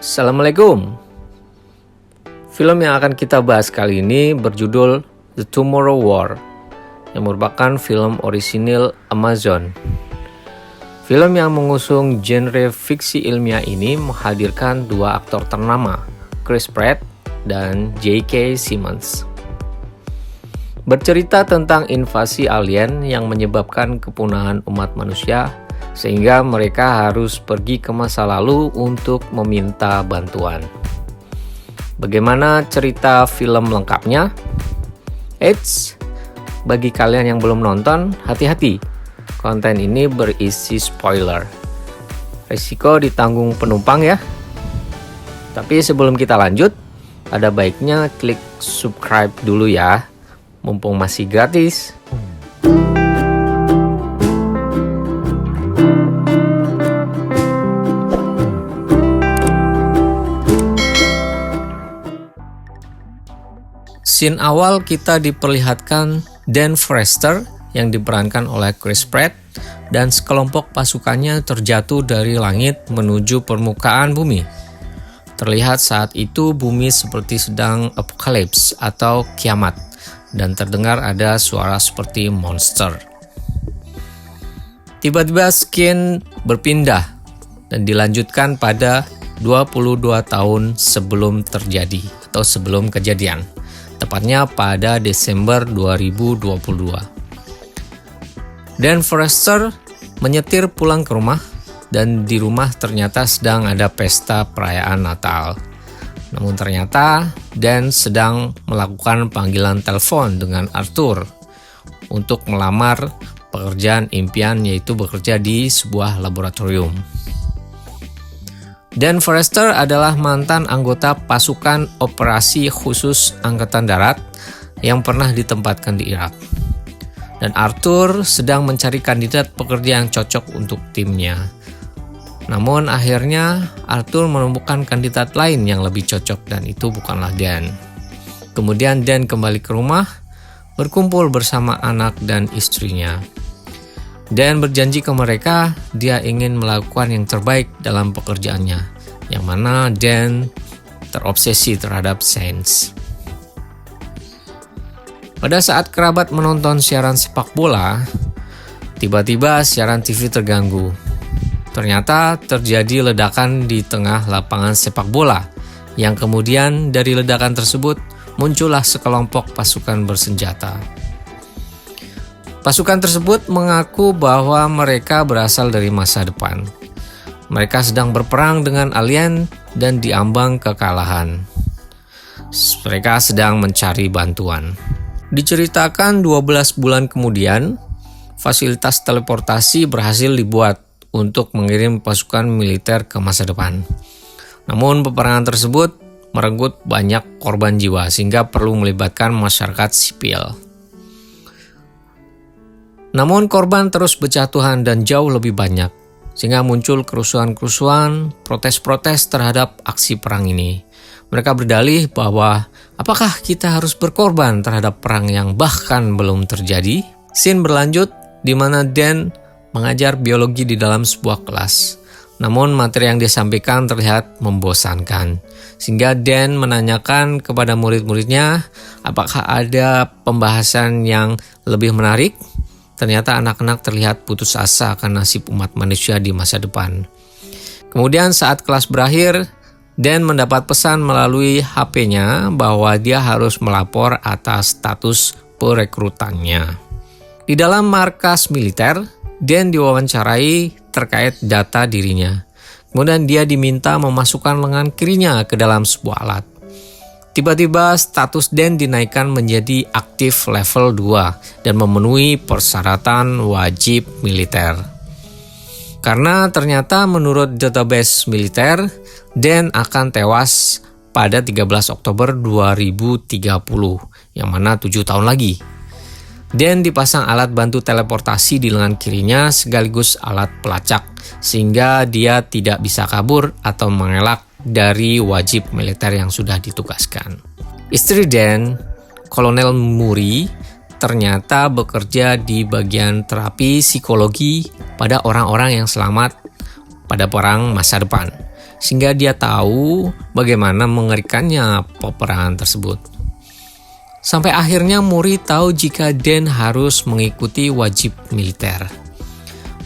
Assalamualaikum. Film yang akan kita bahas kali ini berjudul The Tomorrow War, yang merupakan film orisinil Amazon. Film yang mengusung genre fiksi ilmiah ini menghadirkan dua aktor ternama, Chris Pratt dan J.K. Simmons. Bercerita tentang invasi alien yang menyebabkan kepunahan umat manusia, sehingga mereka harus pergi ke masa lalu untuk meminta bantuan. Bagaimana cerita film lengkapnya? Eits, bagi kalian yang belum nonton, hati-hati. Konten ini berisi spoiler. Risiko ditanggung penumpang ya. Tapi sebelum kita lanjut, ada baiknya klik subscribe dulu ya, mumpung masih gratis. Scene awal kita diperlihatkan Dan Forrester yang diperankan oleh Chris Pratt dan sekelompok pasukannya terjatuh dari langit menuju permukaan bumi. Terlihat saat itu bumi seperti sedang apokalips atau kiamat dan terdengar ada suara seperti monster. Tiba-tiba scene berpindah dan dilanjutkan pada 22 tahun sebelum terjadi atau sebelum kejadian. Tepatnya pada Desember 2022. Dan Forrester menyetir pulang ke rumah dan di rumah ternyata sedang ada pesta perayaan Natal. Namun ternyata Dan sedang melakukan panggilan telepon dengan Arthur untuk melamar pekerjaan impian, yaitu bekerja di sebuah laboratorium. Dan Forrester adalah mantan anggota pasukan operasi khusus Angkatan Darat yang pernah ditempatkan di Irak. Dan Arthur sedang mencari kandidat pekerja yang cocok untuk timnya. Namun akhirnya Arthur menemukan kandidat lain yang lebih cocok dan itu bukanlah Dan. Kemudian Dan kembali ke rumah, berkumpul bersama anak dan istrinya. Dan berjanji ke mereka dia ingin melakukan yang terbaik dalam pekerjaannya, yang mana Dan terobsesi terhadap sains. Pada saat kerabat menonton siaran sepak bola, tiba-tiba siaran TV terganggu. Ternyata terjadi ledakan di tengah lapangan sepak bola, yang kemudian dari ledakan tersebut muncullah sekelompok pasukan bersenjata. Pasukan tersebut mengaku bahwa mereka berasal dari masa depan. Mereka sedang berperang dengan alien dan diambang kekalahan. Mereka sedang mencari bantuan. Diceritakan 12 bulan kemudian, fasilitas teleportasi berhasil dibuat untuk mengirim pasukan militer ke masa depan. Namun peperangan tersebut merenggut banyak korban jiwa sehingga perlu melibatkan masyarakat sipil. Namun korban terus berjatuhan dan jauh lebih banyak, sehingga muncul kerusuhan-kerusuhan, protes-protes terhadap aksi perang ini. Mereka berdalih bahwa apakah kita harus berkorban terhadap perang yang bahkan belum terjadi? Scene berlanjut di mana Dan mengajar biologi di dalam sebuah kelas. Namun materi yang disampaikan terlihat membosankan, sehingga Dan menanyakan kepada murid-muridnya apakah ada pembahasan yang lebih menarik. Ternyata anak-anak terlihat putus asa akan nasib umat manusia di masa depan. Kemudian saat kelas berakhir, Dan mendapat pesan melalui HP-nya bahwa dia harus melapor atas status perekrutannya. Di dalam markas militer, Dan diwawancarai terkait data dirinya. Kemudian dia diminta memasukkan lengan kirinya ke dalam sebuah alat. Tiba-tiba status Dan dinaikkan menjadi aktif level 2 dan memenuhi persyaratan wajib militer. Karena ternyata menurut database militer, Dan akan tewas pada 13 Oktober 2030, yang mana 7 tahun lagi. Dan dipasang alat bantu teleportasi di lengan kirinya sekaligus alat pelacak, sehingga dia tidak bisa kabur atau mengelak dari wajib militer yang sudah ditugaskan. Istri Dan, Kolonel Muri, ternyata bekerja di bagian terapi psikologi pada orang-orang yang selamat pada perang masa depan. sehingga dia tahu bagaimana mengerikannya peperangan tersebut. Sampai akhirnya Muri tahu jika Dan harus mengikuti wajib militer.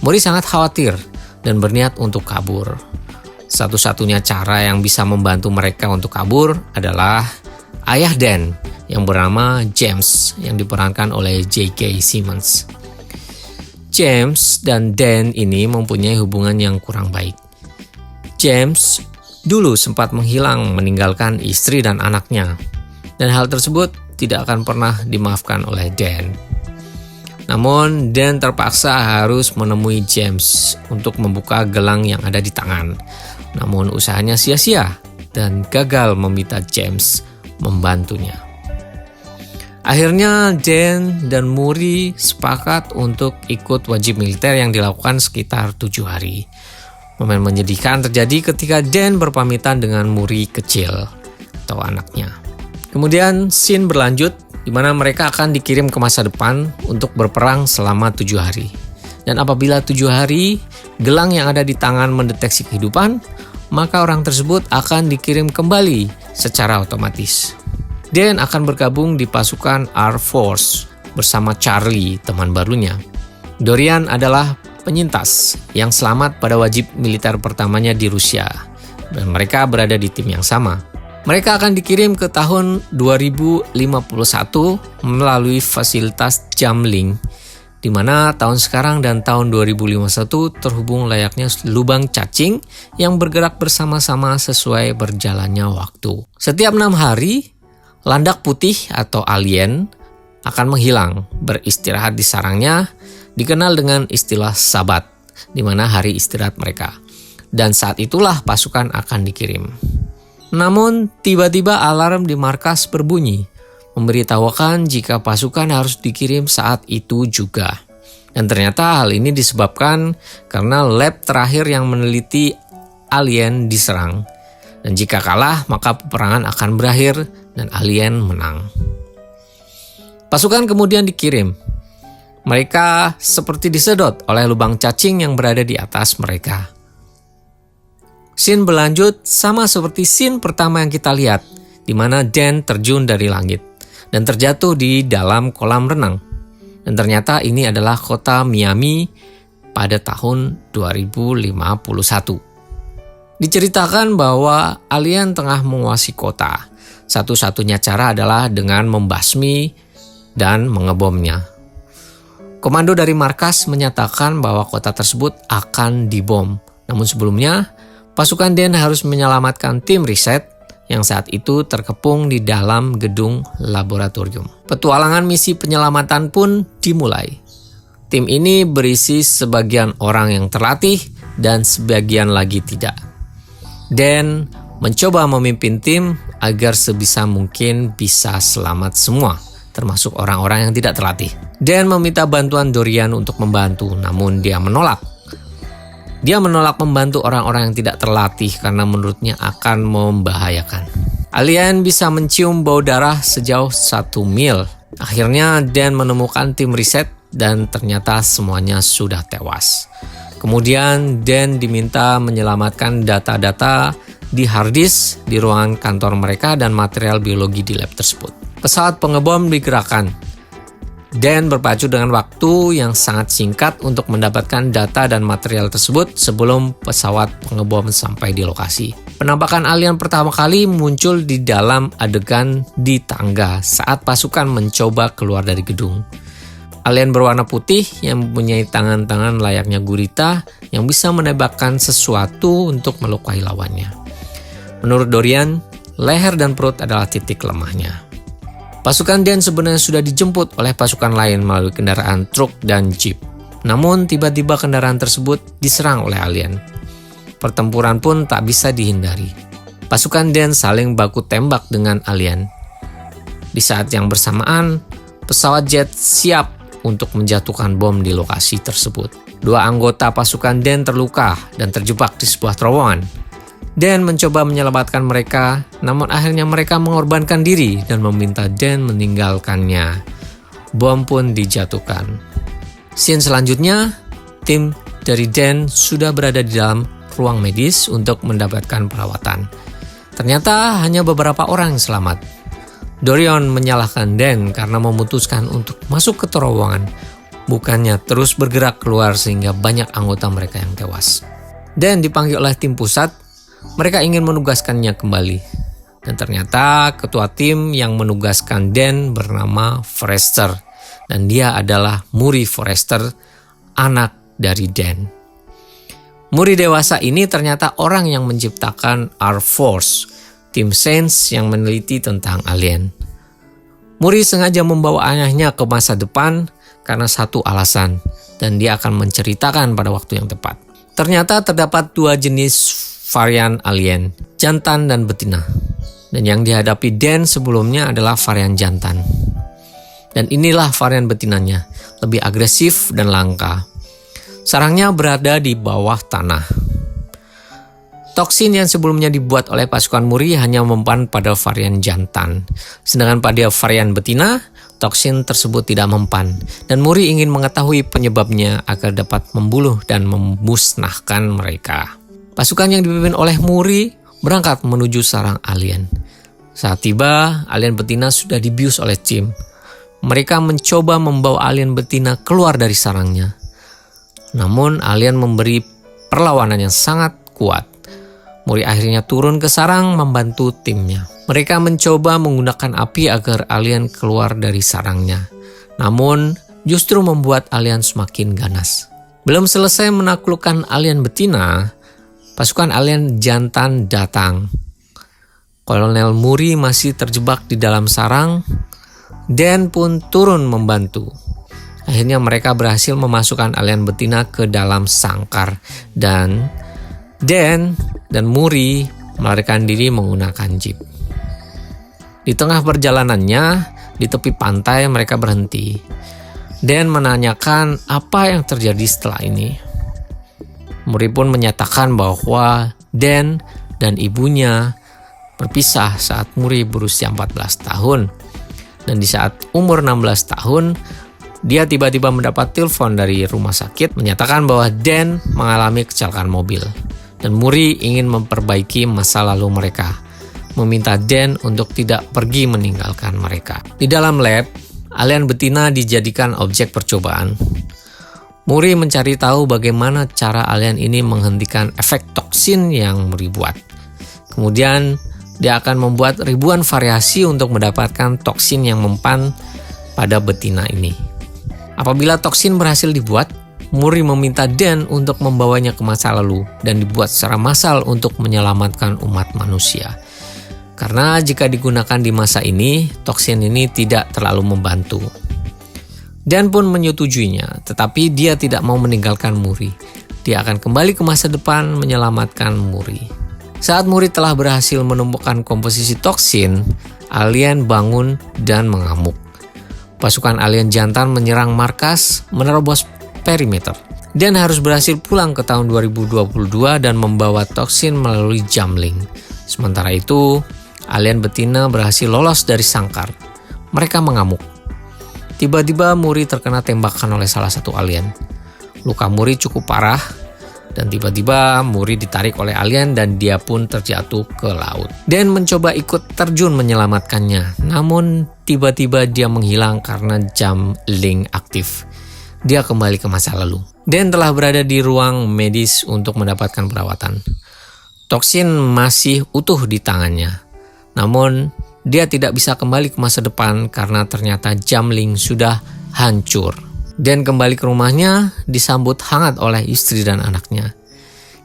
Muri sangat khawatir dan berniat untuk kabur. Satu-satunya cara yang bisa membantu mereka untuk kabur adalah ayah Dan yang bernama James yang diperankan oleh J.K. Simmons. James dan Dan ini mempunyai hubungan yang kurang baik. James dulu sempat menghilang meninggalkan istri dan anaknya, dan hal tersebut tidak akan pernah dimaafkan oleh Dan. Namun Dan terpaksa harus menemui James untuk membuka gelang yang ada di tangan. Namun usahanya sia-sia dan gagal meminta James membantunya. Akhirnya Dan dan Muri sepakat untuk ikut wajib militer yang dilakukan sekitar 7 hari. Momen menyedihkan terjadi ketika Dan berpamitan dengan Muri kecil atau anaknya. Kemudian scene berlanjut di mana mereka akan dikirim ke masa depan untuk berperang selama 7 hari. Dan apabila 7 hari gelang yang ada di tangan mendeteksi kehidupan, maka orang tersebut akan dikirim kembali secara otomatis. Dan akan bergabung di pasukan Air Force bersama Charlie, teman barunya. Dorian adalah penyintas yang selamat pada wajib militer pertamanya di Rusia, dan mereka berada di tim yang sama. Mereka akan dikirim ke tahun 2051 melalui fasilitas Jamling, di mana tahun sekarang dan tahun 2051 terhubung layaknya lubang cacing yang bergerak bersama-sama sesuai berjalannya waktu. Setiap 6 hari, landak putih atau alien akan menghilang, beristirahat di sarangnya, dikenal dengan istilah Sabat, di mana hari istirahat mereka. Dan saat itulah pasukan akan dikirim. Namun, tiba-tiba alarm di markas berbunyi, memberitahukan jika pasukan harus dikirim saat itu juga. Dan ternyata hal ini disebabkan karena lab terakhir yang meneliti alien diserang. Dan jika kalah, maka peperangan akan berakhir dan alien menang. Pasukan kemudian dikirim. Mereka seperti disedot oleh lubang cacing yang berada di atas mereka. Scene berlanjut sama seperti scene pertama yang kita lihat, di mana Dan terjun dari langit dan terjatuh di dalam kolam renang. Dan ternyata ini adalah kota Miami pada tahun 2051. Diceritakan bahwa alien tengah menguasai kota. Satu-satunya cara adalah dengan membasmi dan mengebomnya. Komando dari markas menyatakan bahwa kota tersebut akan dibom. Namun sebelumnya, pasukan Dan harus menyelamatkan tim riset yang saat itu terkepung di dalam gedung laboratorium. Petualangan misi penyelamatan pun dimulai. Tim ini berisi sebagian orang yang terlatih dan sebagian lagi tidak. Dan mencoba memimpin tim agar sebisa mungkin bisa selamat semua, termasuk orang-orang yang tidak terlatih. Dan meminta bantuan Dorian untuk membantu, namun dia menolak. Dia menolak membantu orang-orang yang tidak terlatih karena menurutnya akan membahayakan. Alien bisa mencium bau darah sejauh 1 mil. Akhirnya Dan menemukan tim riset dan ternyata semuanya sudah tewas. Kemudian Dan diminta menyelamatkan data-data di hard disk di ruangan kantor mereka dan material biologi di lab tersebut. Pesawat pengebom digerakkan. Dan berpacu dengan waktu yang sangat singkat untuk mendapatkan data dan material tersebut sebelum pesawat pengebom sampai di lokasi. Penampakan alien pertama kali muncul di dalam adegan di tangga saat pasukan mencoba keluar dari gedung. Alien berwarna putih yang mempunyai tangan-tangan layaknya gurita yang bisa menembakkan sesuatu untuk melukai lawannya. Menurut Dorian, leher dan perut adalah titik lemahnya. Pasukan Dan sebenarnya sudah dijemput oleh pasukan lain melalui kendaraan truk dan jeep. Namun tiba-tiba kendaraan tersebut diserang oleh alien. Pertempuran pun tak bisa dihindari. Pasukan Dan saling baku tembak dengan alien. Di saat yang bersamaan, pesawat jet siap untuk menjatuhkan bom di lokasi tersebut. 2 anggota pasukan Dan terluka dan terjebak di sebuah terowongan. Dan mencoba menyelamatkan mereka, namun akhirnya mereka mengorbankan diri dan meminta Dan meninggalkannya. Bom pun dijatuhkan. Scene selanjutnya, tim dari Dan sudah berada di dalam ruang medis untuk mendapatkan perawatan. Ternyata hanya beberapa orang yang selamat. Dorian menyalahkan Dan karena memutuskan untuk masuk ke terowongan, bukannya terus bergerak keluar sehingga banyak anggota mereka yang tewas. Dan dipanggil oleh tim pusat, mereka ingin menugaskannya kembali. Dan ternyata ketua tim yang menugaskan Dan bernama Forrester. Dan dia adalah Murray Forrester, anak dari Dan. Murray dewasa ini ternyata orang yang menciptakan R-Force, tim sains yang meneliti tentang alien. Murray sengaja membawa ayahnya ke masa depan karena satu alasan, dan dia akan menceritakan pada waktu yang tepat. Ternyata terdapat 2 jenis varian alien, jantan dan betina. Dan yang dihadapi Dan sebelumnya adalah varian jantan. Dan inilah varian betinanya, lebih agresif dan langka. Sarangnya berada di bawah tanah. Toksin yang sebelumnya dibuat oleh pasukan Murray hanya mempan pada varian jantan. Sedangkan pada varian betina, toksin tersebut tidak mempan. Dan Murray ingin mengetahui penyebabnya agar dapat membunuh dan memusnahkan mereka. Pasukan yang dipimpin oleh Murray berangkat menuju sarang alien. Saat tiba, alien betina sudah dibius oleh tim. Mereka mencoba membawa alien betina keluar dari sarangnya. Namun alien memberi perlawanan yang sangat kuat. Murray akhirnya turun ke sarang membantu timnya. Mereka mencoba menggunakan api agar alien keluar dari sarangnya. Namun justru membuat alien semakin ganas. Belum selesai menaklukkan alien betina, pasukan alien jantan datang. Kolonel Murray masih terjebak di dalam sarang. Dan pun turun membantu. Akhirnya mereka berhasil memasukkan alien betina ke dalam sangkar. Dan Dan Murray melarikan diri menggunakan jeep. Di tengah perjalanannya, di tepi pantai mereka berhenti. Dan menanyakan apa yang terjadi setelah ini. Murray pun menyatakan bahwa Dan dan ibunya berpisah saat Murray berusia 14 tahun. Dan di saat umur 16 tahun, dia tiba-tiba mendapat telepon dari rumah sakit menyatakan bahwa Dan mengalami kecelakaan mobil. Dan Murray ingin memperbaiki masa lalu mereka, meminta Dan untuk tidak pergi meninggalkan mereka. Di dalam lab, alien betina dijadikan objek percobaan. Murray mencari tahu bagaimana cara alien ini menghentikan efek toksin yang Murray buat. Kemudian dia akan membuat ribuan variasi untuk mendapatkan toksin yang mempan pada betina ini. Apabila toksin berhasil dibuat, Murray meminta Dan untuk membawanya ke masa lalu dan dibuat secara massal untuk menyelamatkan umat manusia. Karena jika digunakan di masa ini, toksin ini tidak terlalu membantu. Dan pun menyetujuinya, tetapi dia tidak mau meninggalkan Murray. Dia akan kembali ke masa depan menyelamatkan Murray. Saat Murray telah berhasil menemukan komposisi toksin, alien bangun dan mengamuk. Pasukan alien jantan menyerang markas, menerobos perimeter. Dan harus berhasil pulang ke tahun 2022 dan membawa toksin melalui Jamling. Sementara itu, alien betina berhasil lolos dari sangkar. Mereka mengamuk. Tiba-tiba Murray terkena tembakan oleh salah satu alien. Luka Murray cukup parah. Dan tiba-tiba Murray ditarik oleh alien dan dia pun terjatuh ke laut. Dan mencoba ikut terjun menyelamatkannya. Namun tiba-tiba dia menghilang karena Jamling aktif. Dia kembali ke masa lalu. Dan telah berada di ruang medis untuk mendapatkan perawatan. Toksin masih utuh di tangannya. Namun dia tidak bisa kembali ke masa depan karena ternyata Jamling sudah hancur. Dan kembali ke rumahnya disambut hangat oleh istri dan anaknya.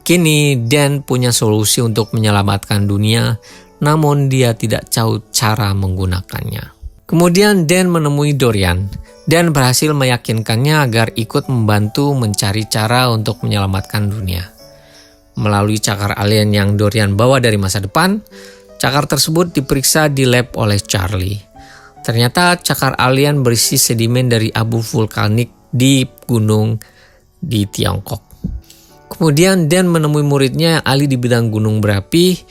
Kini Dan punya solusi untuk menyelamatkan dunia, namun dia tidak tahu cara menggunakannya. Kemudian Dan menemui Dorian dan berhasil meyakinkannya agar ikut membantu mencari cara untuk menyelamatkan dunia. Melalui cakar alien yang Dorian bawa dari masa depan, cakar tersebut diperiksa di lab oleh Charlie. Ternyata cakar alien berisi sedimen dari abu vulkanik di gunung di Tiongkok. Kemudian Dan menemui muridnya yang ahli di bidang gunung berapi.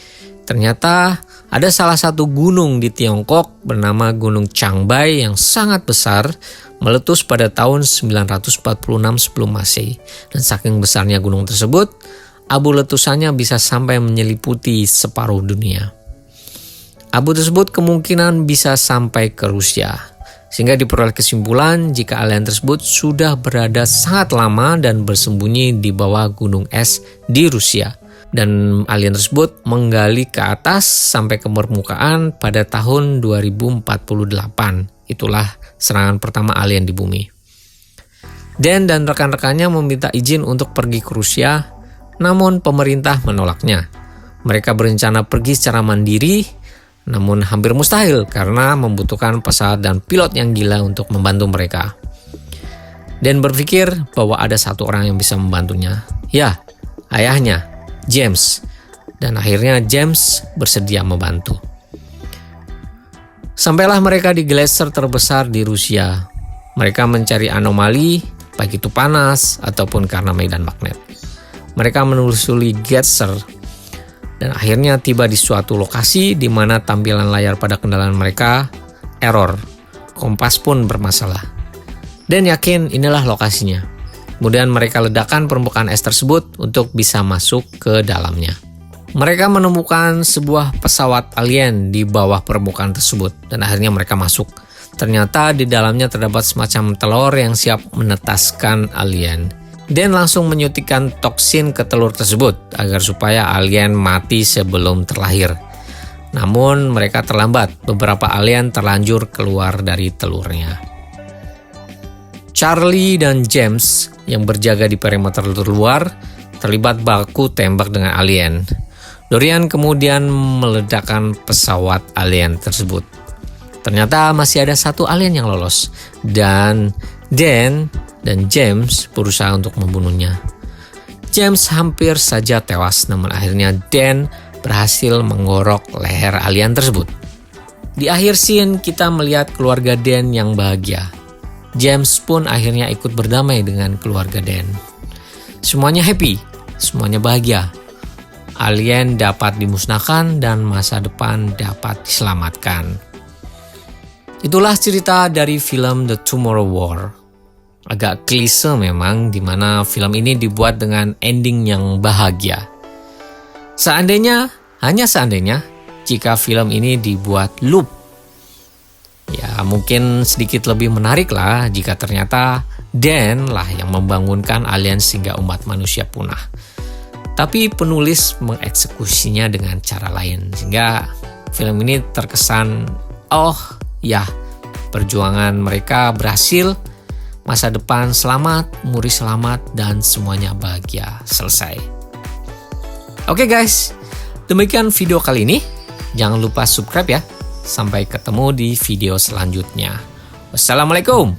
Ternyata ada salah satu gunung di Tiongkok bernama Gunung Changbai yang sangat besar, meletus pada tahun 946 sebelum Masehi. Dan saking besarnya gunung tersebut, abu letusannya bisa sampai menyeliputi separuh dunia. Abu tersebut kemungkinan bisa sampai ke Rusia, sehingga diperoleh kesimpulan jika alien tersebut sudah berada sangat lama dan bersembunyi di bawah gunung es di Rusia. Dan alien tersebut menggali ke atas sampai ke permukaan pada tahun 2048. Itulah serangan pertama alien di bumi. Dan rekan-rekannya meminta izin untuk pergi ke Rusia, namun pemerintah menolaknya. Mereka berencana pergi secara mandiri, namun hampir mustahil karena membutuhkan pesawat dan pilot yang gila untuk membantu mereka. Dan berpikir bahwa ada satu orang yang bisa membantunya. Ya, ayahnya, James. Dan akhirnya James bersedia membantu. Sampailah mereka di gletser terbesar di Rusia. Mereka mencari anomali, baik itu panas ataupun karena medan magnet. Mereka menelusuri gletser dan akhirnya tiba di suatu lokasi di mana tampilan layar pada kendaraan mereka error. Kompas pun bermasalah. Dan yakin inilah lokasinya. Kemudian mereka ledakan permukaan es tersebut untuk bisa masuk ke dalamnya. Mereka menemukan sebuah pesawat alien di bawah permukaan tersebut dan akhirnya mereka masuk. Ternyata di dalamnya terdapat semacam telur yang siap menetaskan alien. Dan langsung menyuntikkan toksin ke telur tersebut agar supaya alien mati sebelum terlahir. Namun mereka terlambat, beberapa alien terlanjur keluar dari telurnya. Charlie dan James yang berjaga di perimeter luar terlibat baku tembak dengan alien. Dorian kemudian meledakkan pesawat alien tersebut. Ternyata masih ada satu alien yang lolos dan Dan dan James berusaha untuk membunuhnya. James hampir saja tewas, namun akhirnya Dan berhasil menggorok leher alien tersebut. Di akhir scene kita melihat keluarga Dan yang bahagia. James pun akhirnya ikut berdamai dengan keluarga Dan. Semuanya happy, semuanya bahagia. Alien dapat dimusnahkan dan masa depan dapat diselamatkan. Itulah cerita dari film The Tomorrow War. Agak klise memang, di mana film ini dibuat dengan ending yang bahagia. Seandainya, hanya seandainya, jika film ini dibuat loop, ya mungkin sedikit lebih menarik lah jika ternyata Dan lah yang membangunkan alien sehingga umat manusia punah. Tapi penulis mengeksekusinya dengan cara lain sehingga film ini terkesan ya perjuangan mereka berhasil, masa depan selamat, Muri selamat, dan semuanya bahagia selesai. Oke guys, demikian video kali ini. Jangan lupa subscribe ya. Sampai ketemu di video selanjutnya. Wassalamualaikum.